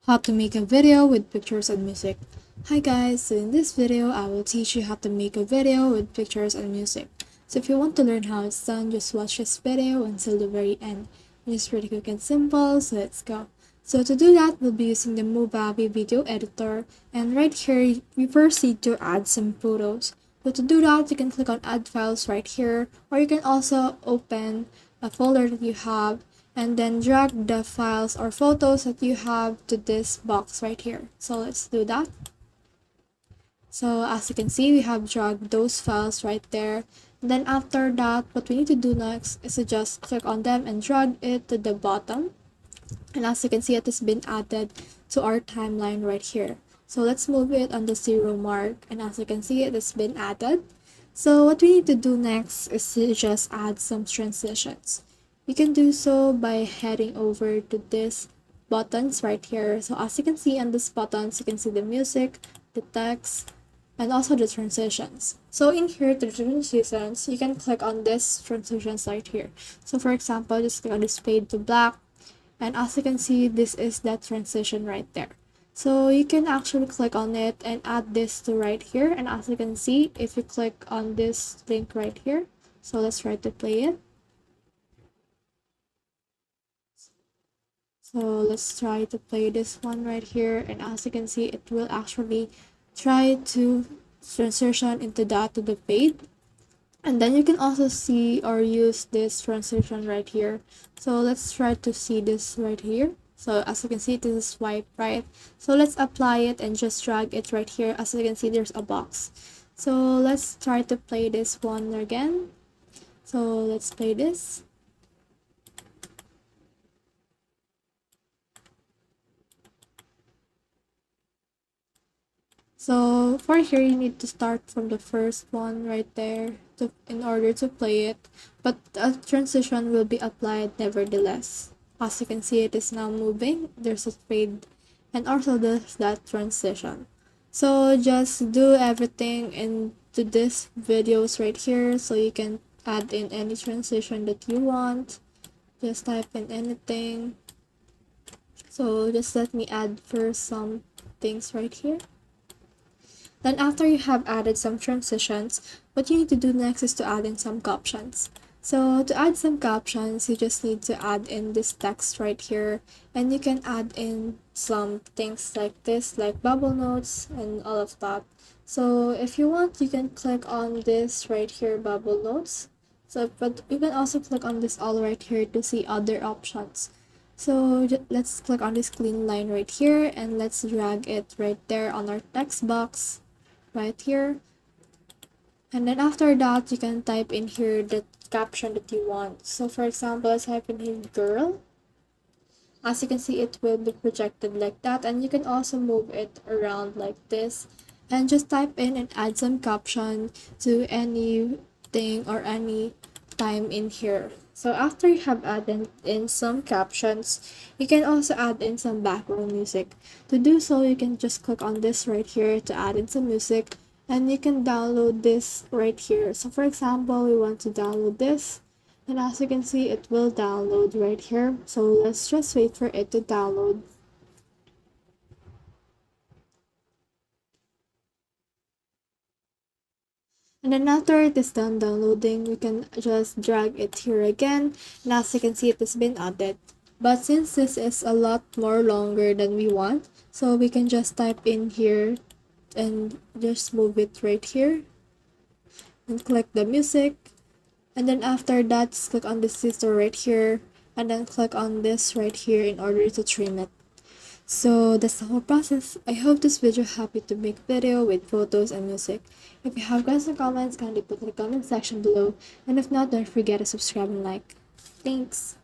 How to make a video with pictures and music. Hi guys, so in this video I will teach you how to make a video with pictures and music. So if you want to learn how it's done, just watch this video until the very end. It's pretty quick and simple, so let's go. So to do that, we'll be using the Movavi video editor, and right here we first need to add some photos. So to do that, you can click on add files right here, or you can also open a folder that you have and then drag the files or photos that you have to this box right here. So let's do that. So as you can see, we have dragged those files right there. And then after that, what we need to do next is to just click on them and drag it to the bottom. And as you can see, it has been added to our timeline right here. So let's move it on the 0 mark, and as you can see, it has been added. So what we need to do next is to just add some transitions. You can do so by heading over to this buttons right here. So as you can see on these buttons, you can see the music, the text, and also the transitions. So in here, the transitions, you can click on this transitions right here. So for example, just click on this fade to black, and as you can see, this is that transition right there. So you can actually click on it and add this to right here. And as you can see, if you click on this link right here, so let's try to play it. So let's try to play this one right here, and as you can see, it will actually try to transition into that to the fade. And then you can also see or use this transition right here. So let's try to see this right here. So as you can see, this is swipe right. So let's apply it and just drag it right here. As you can see, there's a box. So let's try to play this one again. So let's play this. So for here, you need to start from the first one right there in order to play it, but a transition will be applied nevertheless. As you can see, it is now moving, there's a fade, and also there's that transition. So just do everything into this videos right here, so you can add in any transition that you want. Just type in anything. So just let me add first some things right here. Then after you have added some transitions, what you need to do next is to add in some captions. So to add some captions, you just need to add in this text right here, and you can add in some things like this, like bubble notes and all of that. So if you want, you can click on this right here, bubble notes. So but you can also click on this all right here to see other options. So let's click on this clean line right here, and let's drag it right there on our text box right here. And then after that, you can type in here the caption that you want. So for example, let's type in here girl. As you can see, it will be projected like that, and you can also move it around like this, and just type in and add some caption to anything or any time in here. So after you have added in some captions, you can also add in some background music. To do so, you can just click on this right here to add in some music, and you can download this right here. So for example, we want to download this, and as you can see, it will download right here. So let's just wait for it to download. And then after it is done downloading, we can just drag it here again, and as you can see, it has been added. But since this is a lot more longer than we want, so we can just type in here and just move it right here and click the music. And then after that, just click on this scissor right here, and then click on this right here in order to trim it. So that's the whole process. I hope this video helped you to make video with photos and music. If you have questions or comments, kindly put in the comment section below. And if not, don't forget to subscribe and like. Thanks!